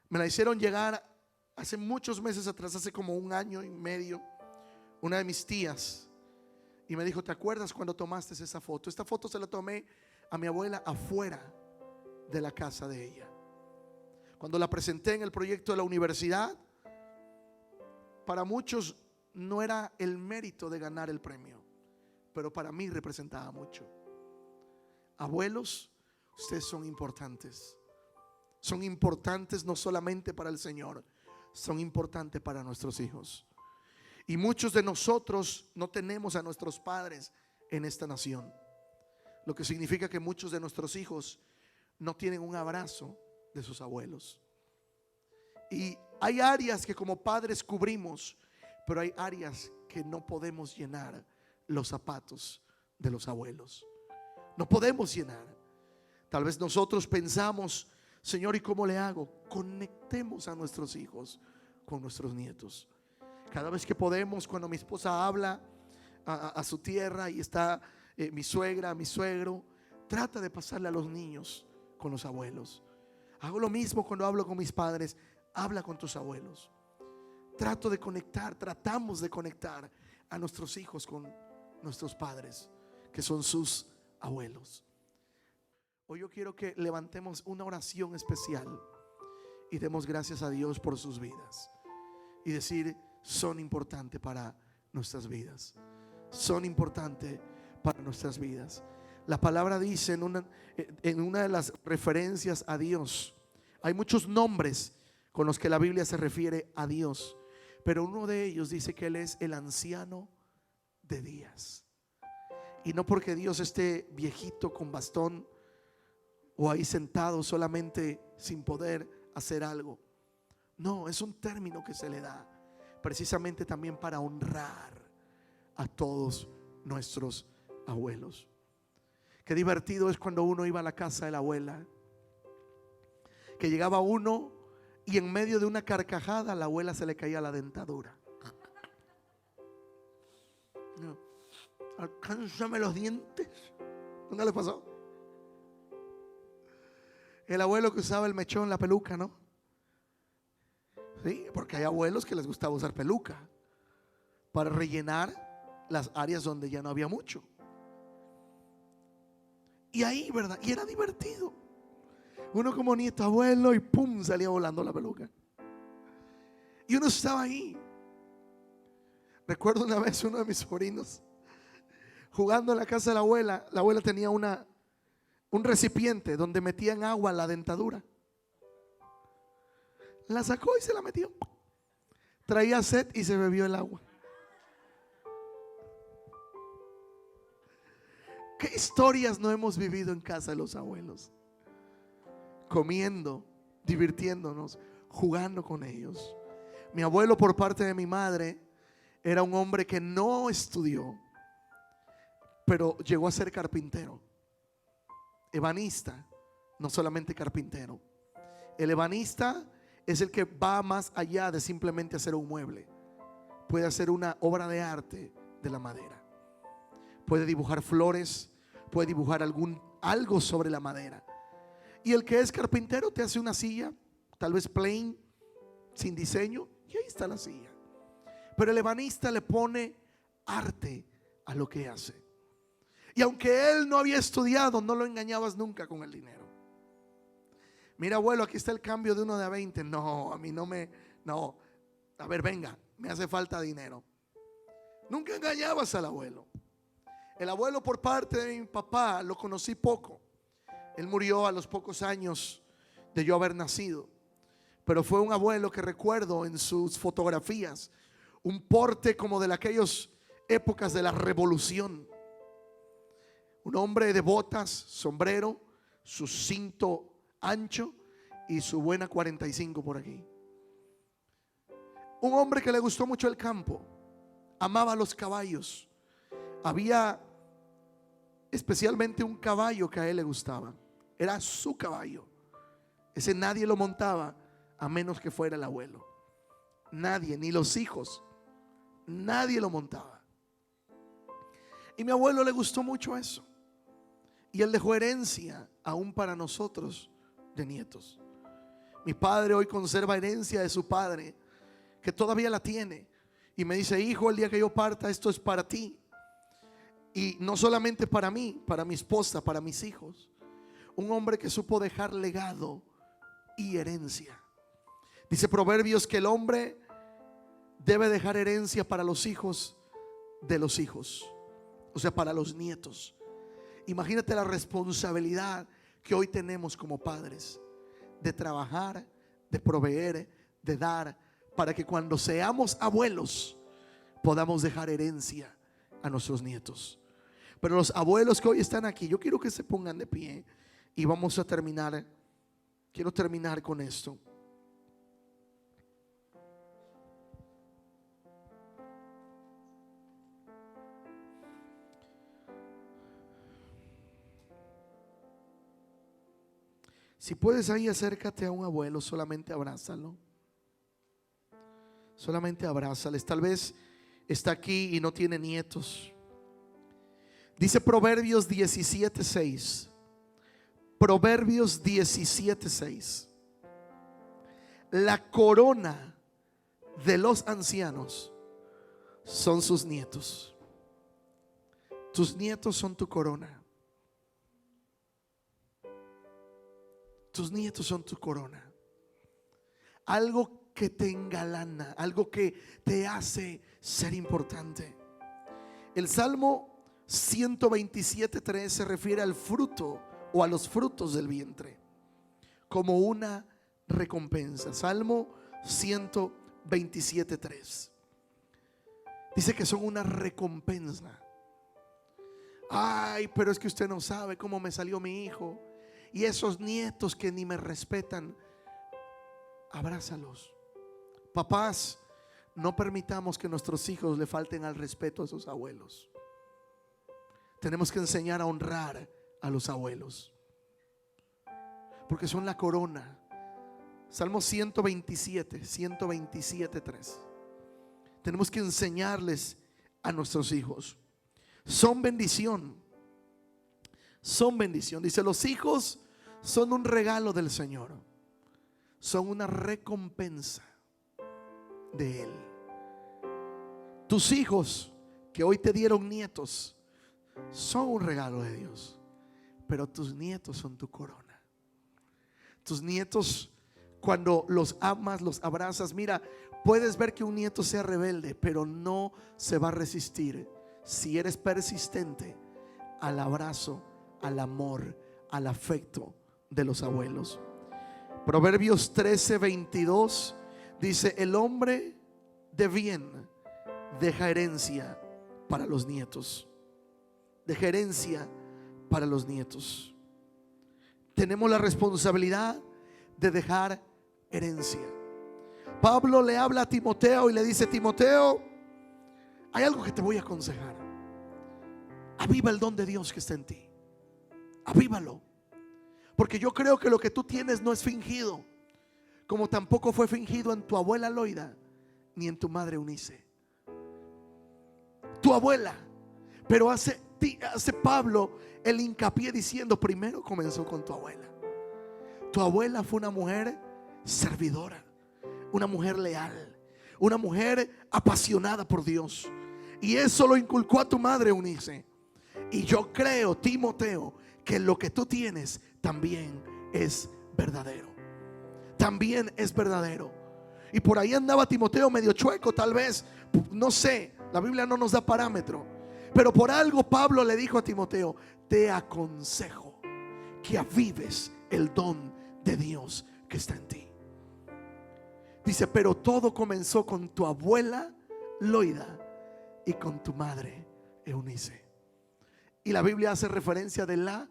me la hicieron llegar hace muchos meses atrás, hace como 1 año y medio, una de mis tías, y me dijo: ¿te acuerdas cuando tomaste esa foto? Esta foto se la tomé a mi abuela afuera de la casa de ella. Cuando la presenté en el proyecto de la universidad, para muchos no era el mérito de ganar el premio, pero para mí representaba mucho. Abuelos, ustedes son importantes. Son importantes no solamente para el Señor, son importantes para nuestros hijos. Y muchos de nosotros no tenemos a nuestros padres en esta nación, lo que significa que muchos de nuestros hijos no tienen un abrazo de sus abuelos. Y hay áreas que como padres cubrimos, pero hay áreas que no podemos llenar los zapatos de los abuelos. No podemos llenar. Tal vez nosotros pensamos: Señor, ¿y cómo le hago? Conectemos a nuestros hijos con nuestros nietos. Cada vez que podemos, cuando mi esposa habla a su tierra y está mi suegra, mi suegro, trata de pasarle a los niños con los abuelos. Hago lo mismo cuando hablo con mis padres. Habla con tus abuelos. Tratamos de conectar a nuestros hijos con nuestros padres, que son sus abuelos. Hoy yo quiero que levantemos una oración especial y demos gracias a Dios por sus vidas y decir: son importantes para nuestras vidas. Son importantes para nuestras vidas. La palabra dice en una de las referencias a Dios, hay muchos nombres con los que la Biblia se refiere a Dios, pero uno de ellos dice que Él es el anciano de días. Y no porque Dios esté viejito con bastón o ahí sentado solamente sin poder hacer algo. No, es un término que se le da precisamente también para honrar a todos nuestros abuelos. Qué divertido es cuando uno iba a la casa de la abuela, que llegaba uno y en medio de una carcajada a la abuela se le caía la dentadura. No, alcánzame los dientes. ¿Nunca le pasó? El abuelo que usaba el mechón, la peluca, ¿no? Sí, porque hay abuelos que les gustaba usar peluca para rellenar las áreas donde ya no había mucho. Y ahí, ¿verdad? Y era divertido. Uno como nieto, abuelo, y pum, salía volando la peluca. Y uno estaba ahí. Recuerdo una vez uno de mis sobrinos jugando en la casa de la abuela. La abuela tenía un recipiente donde metían agua en la dentadura. La sacó y se la metió. Traía sed y se bebió el agua. ¿Qué historias no hemos vivido en casa de los abuelos? Comiendo, divirtiéndonos, jugando con ellos. Mi abuelo, por parte de mi madre, era un hombre que no estudió, pero llegó a ser carpintero, ebanista, no solamente carpintero. El ebanista es el que va más allá de simplemente hacer un mueble. Puede hacer una obra de arte de la madera. Puede dibujar flores, puede dibujar algo sobre la madera. Y el que es carpintero te hace una silla, tal vez plain, sin diseño, y ahí está la silla. Pero el ebanista le pone arte a lo que hace. Y aunque él no había estudiado, no lo engañabas nunca con el dinero. Mira, abuelo, aquí está el cambio de uno de a 20. No, a mí no. A ver, venga, me hace falta dinero. Nunca engañabas al abuelo. El abuelo, por parte de mi papá, lo conocí poco. Él murió a los pocos años de yo haber nacido. Pero fue un abuelo que recuerdo en sus fotografías un porte como de aquellas épocas de la revolución. Un hombre de botas, sombrero, su cinto ancho y su buena 45 por aquí. Un hombre que le gustó mucho el campo, amaba los caballos. Había especialmente un caballo que a él le gustaba. Era su caballo. Ese nadie lo montaba a menos que fuera el abuelo. Nadie, ni los hijos. Nadie lo montaba. Y mi abuelo le gustó mucho eso. Y él dejó herencia aún para nosotros de nietos. Mi padre hoy conserva herencia de su padre, que todavía la tiene. Y me dice: hijo, el día que yo parta, esto es para ti. Y no solamente para mí, para mi esposa, para mis hijos. Un hombre que supo dejar legado y herencia. Dice Proverbios que el hombre debe dejar herencia para los hijos de los hijos, o sea, para los nietos. Imagínate la responsabilidad que hoy tenemos como padres, de trabajar, de proveer, de dar, para que cuando seamos abuelos podamos dejar herencia a nuestros nietos. Pero los abuelos que hoy están aquí, yo quiero que se pongan de pie y vamos a terminar. Quiero terminar con esto. Si puedes ahí, acércate a un abuelo, solamente abrázalo. Solamente abrázales. Tal vez está aquí y no tiene nietos. Dice Proverbios 17:6. Proverbios 17:6. La corona de los ancianos son sus nietos. Tus nietos son tu corona. Tus nietos son tu corona. Algo que te engalana, algo que te hace ser importante. El Salmo 127:3 se refiere al fruto o a los frutos del vientre como una recompensa. Salmo 127:3 dice que son una recompensa. Ay, pero es que usted no sabe cómo me salió mi hijo. Y esos nietos que ni me respetan, abrázalos. Papás, no permitamos que nuestros hijos le falten al respeto a sus abuelos. Tenemos que enseñar a honrar a los abuelos, porque son la corona. Salmo 127:3. Tenemos que enseñarles a nuestros hijos. Son bendición. Son bendición. Dice: los hijos son un regalo del Señor. Son una recompensa de Él. Tus hijos que hoy te dieron nietos son un regalo de Dios. Pero tus nietos son tu corona. Tus nietos, cuando los amas, los abrazas, mira, Puedes ver que un nieto sea rebelde, pero no se va a resistir si eres persistente al abrazo, al amor, al afecto de los abuelos. Proverbios 13:22 dice: el hombre de bien deja herencia para los nietos. Deja herencia para los nietos. Tenemos la responsabilidad de dejar herencia. Pablo le habla a Timoteo y le dice: Timoteo, hay algo que te voy a aconsejar. Aviva el don de Dios que está en ti. Avívalo. Porque yo creo que lo que tú tienes no es fingido, como tampoco fue fingido en tu abuela Loida ni en tu madre Eunice. Tu abuela. Pero hace Pablo el hincapié diciendo: primero comenzó con tu abuela. Tu abuela fue una mujer servidora, una mujer leal, una mujer apasionada por Dios, y eso lo inculcó a tu madre Eunice. Y yo creo, Timoteo, que lo que tú tienes también es verdadero. También es verdadero. Y por ahí andaba Timoteo medio chueco, tal vez, no sé, la Biblia no nos da parámetro, pero por algo Pablo le dijo a Timoteo: te aconsejo que avives el don de Dios que está en ti. Dice: pero todo comenzó con tu abuela Loida y con tu madre Eunice. Y la Biblia hace referencia de la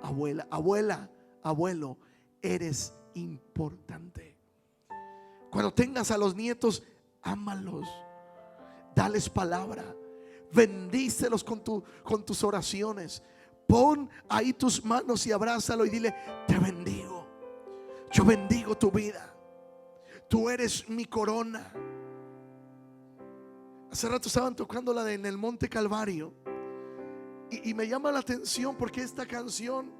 abuela. Abuela, abuelo, eres importante. Cuando tengas a los nietos, ámalos, dales palabra, bendícelos con tus oraciones. Pon ahí tus manos y abrázalo y dile: te bendigo, yo bendigo tu vida, tú eres mi corona. Hace rato estaban tocando la de En el Monte Calvario, y me llama la atención porque esta canción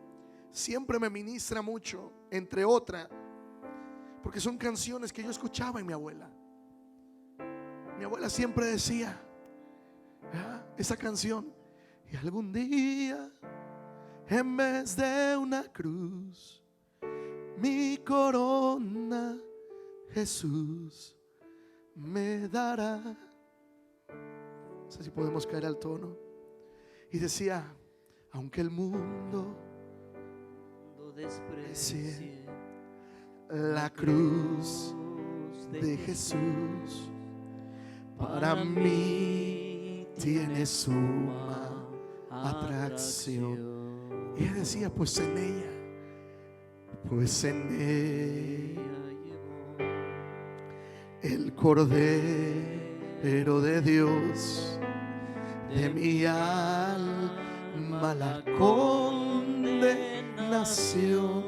siempre me ministra mucho, entre otras, porque son canciones que yo escuchaba en mi abuela. Mi abuela siempre decía esa canción: y algún día, en vez de una cruz, mi corona Jesús me dará. No sé si podemos caer al tono. Y decía: aunque el mundo desprecie la cruz de Jesús, para mí tiene suma atracción. Y ella decía: pues en ella el Cordero de Dios, de mi alma la condenación.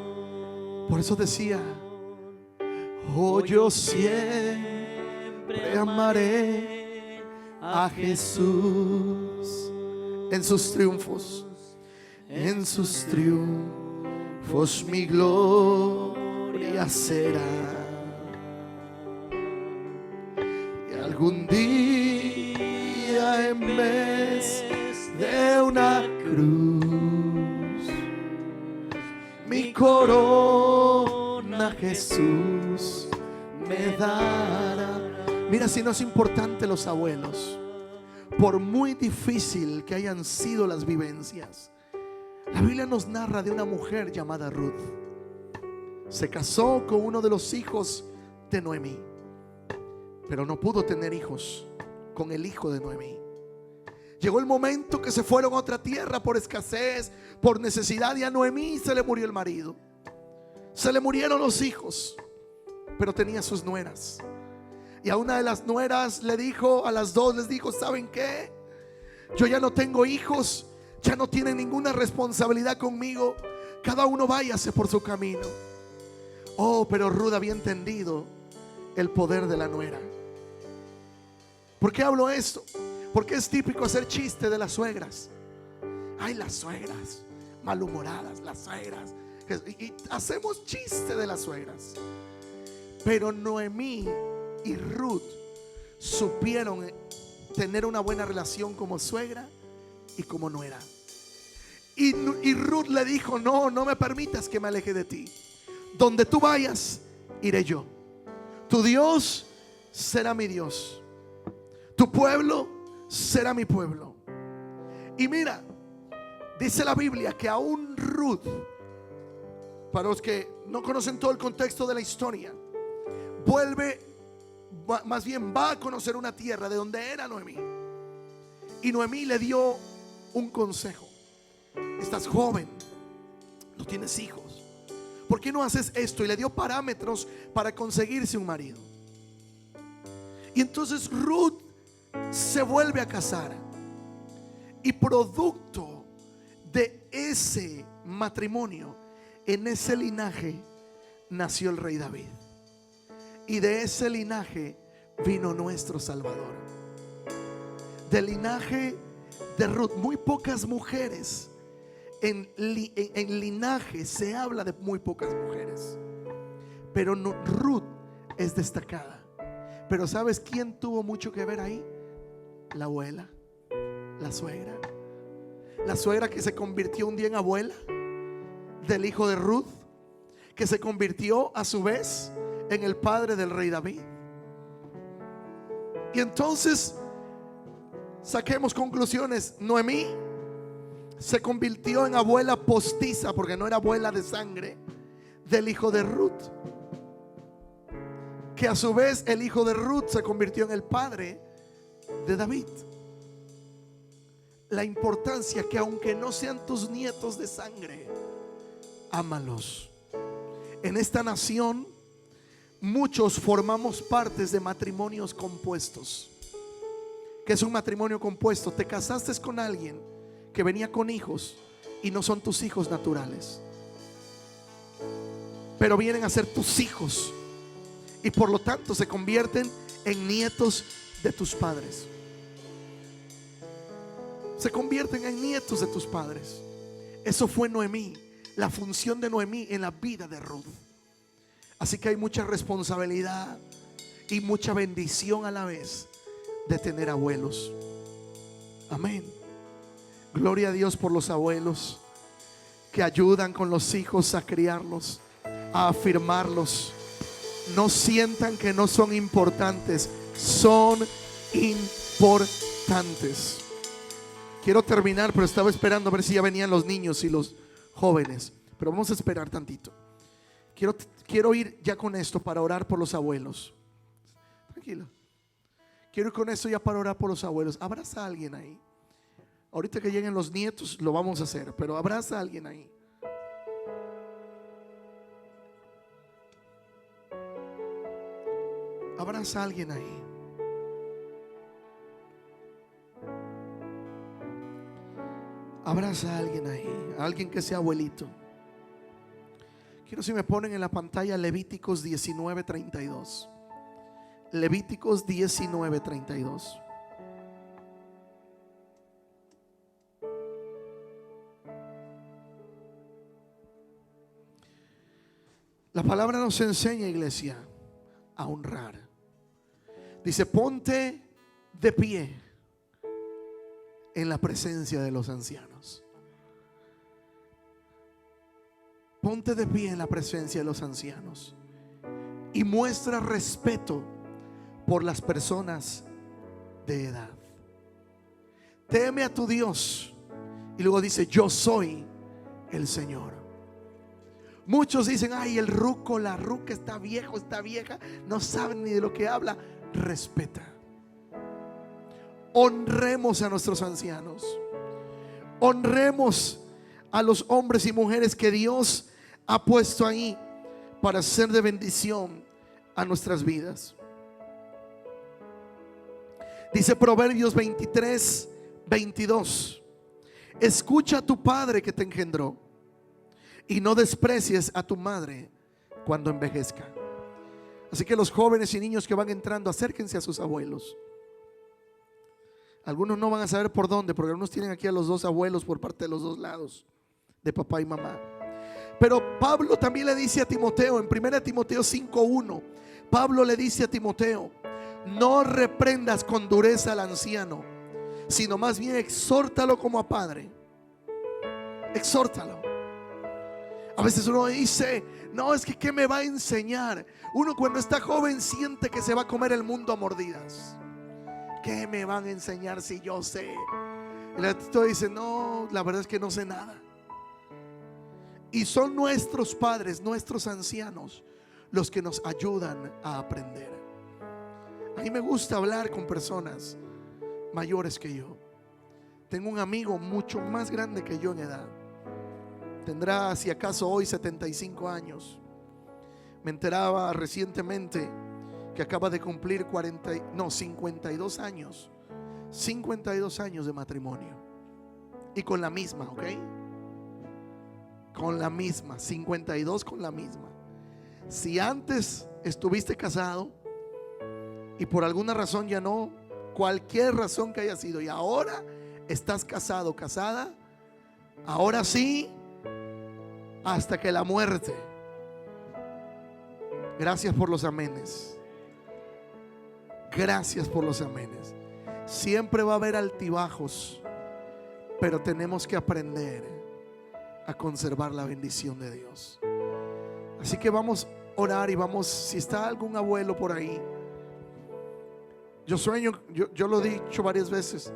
Por eso decía: oh, yo siempre amaré a Jesús. En sus triunfos, en sus triunfos mi gloria será. Y algún día, en vez de una cruz, mi corona Jesús me dará. Mira, si no es importante los abuelos, por muy difícil que hayan sido las vivencias, la Biblia nos narra de una mujer llamada Ruth. Se casó con uno de los hijos de Noemí, pero no pudo tener hijos con el hijo de Noemí. Llegó el momento que se fueron a otra tierra por escasez, por necesidad, y a Noemí se le murió el marido, se le murieron los hijos, pero tenía sus nueras. Y a una de las nueras le dijo, a las dos les dijo: ¿saben qué? Yo ya no tengo hijos, ya no tienen ninguna responsabilidad conmigo, cada uno váyase por su camino. Oh, pero Ruth había entendido el poder de la nuera. ¿Por qué hablo esto? Porque es típico hacer chiste de las suegras. Ay, las suegras malhumoradas, las suegras, y hacemos chiste de las suegras. Pero Noemí y Ruth supieron tener una buena relación como suegra y como nuera. Y Ruth le dijo: no me permitas que me aleje de ti. Donde tú vayas, iré yo. Tu Dios será mi Dios, tu pueblo será mi pueblo. Y mira, dice la Biblia que aún Ruth, para los que no conocen todo el contexto de la historia, más bien va a conocer una tierra de donde era Noemí. Y Noemí le dio un consejo: estás joven, no tienes hijos, ¿por qué no haces esto? Y le dio parámetros para conseguirse un marido. Y entonces Ruth se vuelve a casar, y producto de ese matrimonio, en ese linaje nació el rey David, y de ese linaje vino nuestro Salvador. Del linaje de Ruth, muy pocas mujeres en linaje, se habla de muy pocas mujeres, pero Ruth es destacada. Pero ¿sabes quién tuvo mucho que ver ahí? La abuela, la suegra. La suegra que se convirtió un día en abuela del hijo de Ruth, que se convirtió a su vez en el padre del rey David. Y entonces saquemos conclusiones. Noemí se convirtió en abuela postiza, porque no era abuela de sangre, del hijo de Ruth, que a su vez el hijo de Ruth se convirtió en el padre de David. La importancia que aunque no sean tus nietos de sangre, ámalos. En esta nación muchos formamos partes de matrimonios compuestos. ¿Qué es un matrimonio compuesto? Te casaste con alguien que venía con hijos y no son tus hijos naturales, pero vienen a ser tus hijos, y por lo tanto se convierten en nietos de tus padres. Se convierten en nietos de tus padres. Eso fue Noemí, la función de Noemí en la vida de Ruth. Así que hay mucha responsabilidad y mucha bendición a la vez de tener abuelos. Amén. Gloria a Dios por los abuelos que ayudan con los hijos a criarlos, a afirmarlos. No sientan que no son importantes, son importantes. Quiero terminar, pero estaba esperando a ver si ya venían los niños y los jóvenes, pero vamos a esperar tantito. Quiero ir ya con esto para orar por los abuelos. Tranquilo. Quiero ir con esto ya para orar por los abuelos. Abraza a alguien ahí. Ahorita que lleguen los nietos lo vamos a hacer, pero abraza a alguien ahí. Abraza a alguien ahí. Abraza a alguien ahí, a alguien que sea abuelito. Quiero si me ponen en la pantalla Levíticos 19:32. Levíticos 19:32. La palabra nos enseña, iglesia, a honrar. Dice: ponte de pie en la presencia de los ancianos. Ponte de pie en la presencia de los ancianos y muestra respeto por las personas de edad. Teme a tu Dios. Y luego dice: yo soy el Señor. Muchos dicen: ay, el ruco, la ruca está viejo, está vieja, no saben ni de lo que habla. Respeta. Honremos a nuestros ancianos. Honremos a los hombres y mujeres que Dios ha puesto ahí para ser de bendición a nuestras vidas. Dice Proverbios 23:22: escucha a tu padre que te engendró y no desprecies a tu madre cuando envejezca. Así que los jóvenes y niños que van entrando, acérquense a sus abuelos. Algunos no van a saber por dónde, porque algunos tienen aquí a los dos abuelos por parte de los dos lados, de papá y mamá. Pero Pablo también le dice a Timoteo, en 1 Timoteo 5:1, Pablo le dice a Timoteo: no reprendas con dureza al anciano, sino más bien exhórtalo como a padre. Exhórtalo. A veces uno dice, no, es que ¿qué me va a enseñar? Uno cuando está joven siente que se va a comer el mundo a mordidas. ¿Qué me van a enseñar si yo sé? Y el adulto dice, no, la verdad es que no sé nada. Y son nuestros padres, nuestros ancianos, los que nos ayudan a aprender. A mí me gusta hablar con personas mayores que yo. Tengo un amigo mucho más grande que yo en edad. Tendrá, si acaso hoy, 75 años. Me enteraba recientemente que acaba de cumplir 52 años. 52 años de matrimonio. Y con la misma, ¿ok? Con la misma, 52 con la misma. Si antes estuviste casado y por alguna razón ya no, cualquier razón que haya sido, y ahora estás casado, casada, ahora sí, hasta que la muerte. Gracias por los amenes. Gracias por los amenes. Siempre va a haber altibajos, pero tenemos que aprender a conservar la bendición de Dios. Así que vamos a orar y vamos, si está algún abuelo por ahí, yo sueño, yo lo he dicho varias veces,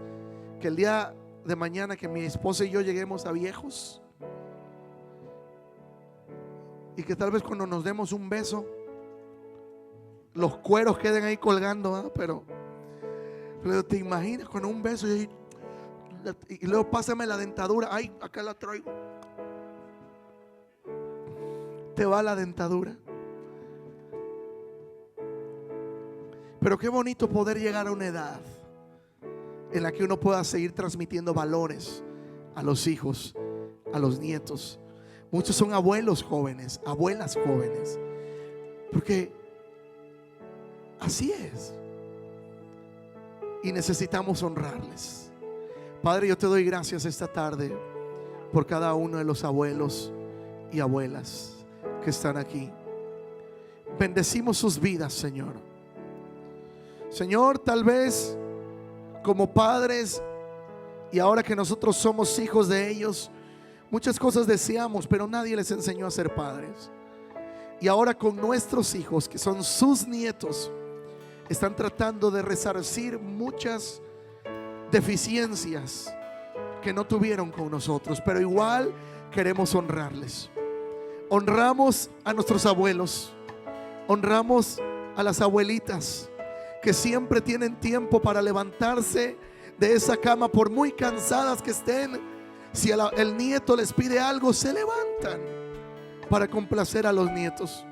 que el día de mañana que mi esposa y yo lleguemos a viejos, y que tal vez cuando nos demos un beso los cueros queden ahí colgando, ¿eh? Pero te imaginas con un beso y luego pásame la dentadura, ay, acá la traigo, te va la dentadura. Pero qué bonito poder llegar a una edad en la que uno pueda seguir transmitiendo valores a los hijos, a los nietos. Muchos son abuelos jóvenes, abuelas jóvenes, porque así es. Y necesitamos honrarles. Padre, yo te doy gracias esta tarde por cada uno de los abuelos y abuelas que están aquí. Bendecimos sus vidas, Señor. Señor, tal vez como padres, y ahora que nosotros somos hijos de ellos, muchas cosas deseamos, pero nadie les enseñó a ser padres. Y ahora con nuestros hijos, que son sus nietos, están tratando de resarcir muchas deficiencias que no tuvieron con nosotros, pero igual queremos honrarles. Honramos a nuestros abuelos, honramos a las abuelitas que siempre tienen tiempo para levantarse de esa cama, por muy cansadas que estén. Si el nieto les pide algo, se levantan para complacer a los nietos.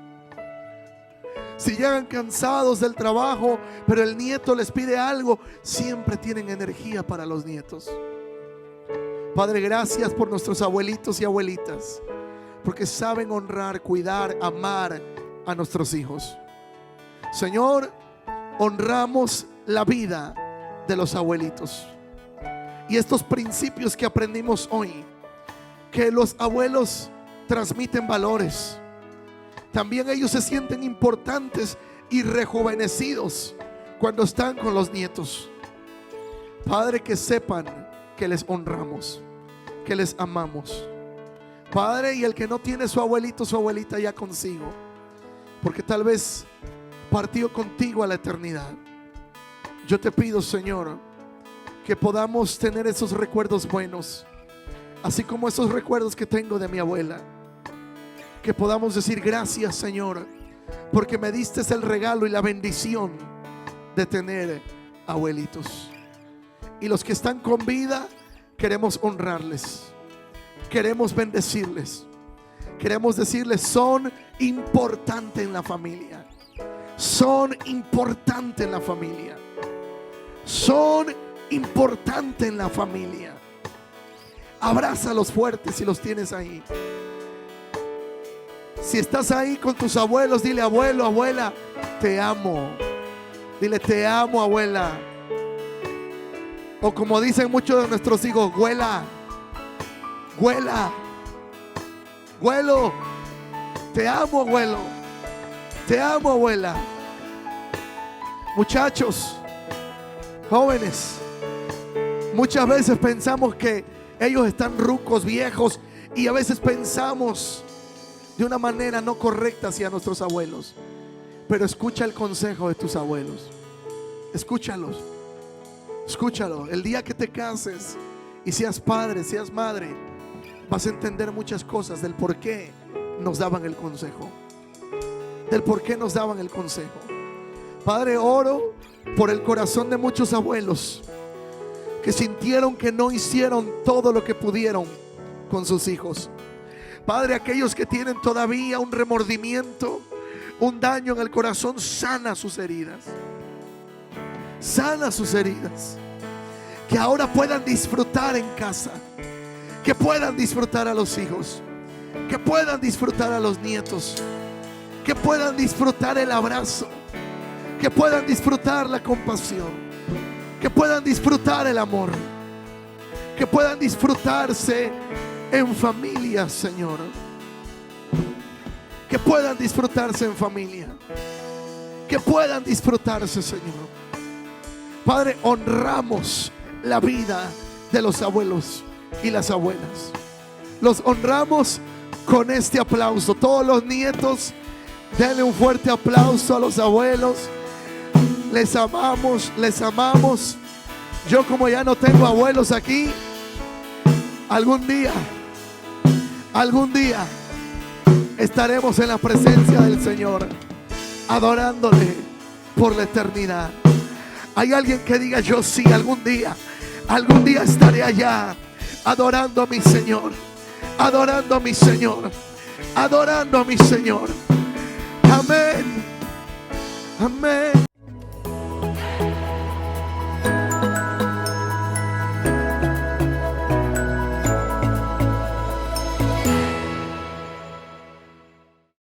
Si llegan cansados del trabajo, pero el nieto les pide algo, siempre tienen energía para los nietos. Padre, gracias por nuestros abuelitos y abuelitas, porque saben honrar, cuidar, amar a nuestros hijos. Señor, honramos la vida de los abuelitos y estos principios que aprendimos hoy, que los abuelos transmiten valores. También ellos se sienten importantes y rejuvenecidos cuando están con los nietos. Padre, que sepan que les honramos, que les amamos. Padre, y el que no tiene su abuelito, su abuelita ya consigo, porque tal vez partió contigo a la eternidad. Yo te pido, Señor, que podamos tener esos recuerdos buenos, así como esos recuerdos que tengo de mi abuela. Que podamos decir gracias, Señor, porque me diste el regalo y la bendición de tener abuelitos. Y los que están con vida, queremos honrarles, queremos bendecirles, queremos decirles: son importantes en la familia, son importantes en la familia, son importantes en la familia. Abrázalos fuertes si los tienes ahí. Si estás ahí con tus abuelos, dile: abuelo, abuela, te amo. Dile: te amo, abuela. O como dicen muchos de nuestros hijos: abuela, abuela, abuelo, te amo, abuelo, te amo, abuela. Muchachos, jóvenes, muchas veces pensamos que ellos están rucos, viejos, y a veces pensamos de una manera no correcta hacia nuestros abuelos. Pero escucha el consejo de tus abuelos. Escúchalos. Escúchalo. El día que te cases y seas padre, seas madre, vas a entender muchas cosas del por qué nos daban el consejo. Del por qué nos daban el consejo. Padre, oro por el corazón de muchos abuelos que sintieron que no hicieron todo lo que pudieron con sus hijos. Padre, aquellos que tienen todavía un remordimiento, un daño en el corazón, sana sus heridas. Sana sus heridas. Que ahora puedan disfrutar en casa. Que puedan disfrutar a los hijos. Que puedan disfrutar a los nietos. Que puedan disfrutar el abrazo. Que puedan disfrutar la compasión. Que puedan disfrutar el amor. Que puedan disfrutarse en familia, Señor. Que puedan disfrutarse en familia. Que puedan disfrutarse, Señor. Padre, honramos la vida de los abuelos y las abuelas. Los honramos con este aplauso. Todos los nietos, denle un fuerte aplauso a los abuelos. Les amamos, les amamos. Yo, como ya no tengo abuelos aquí, algún día estaremos en la presencia del Señor, adorándole por la eternidad. Hay alguien que diga: yo sí, algún día estaré allá, adorando a mi Señor, adorando a mi Señor, adorando a mi Señor. Amén, amén.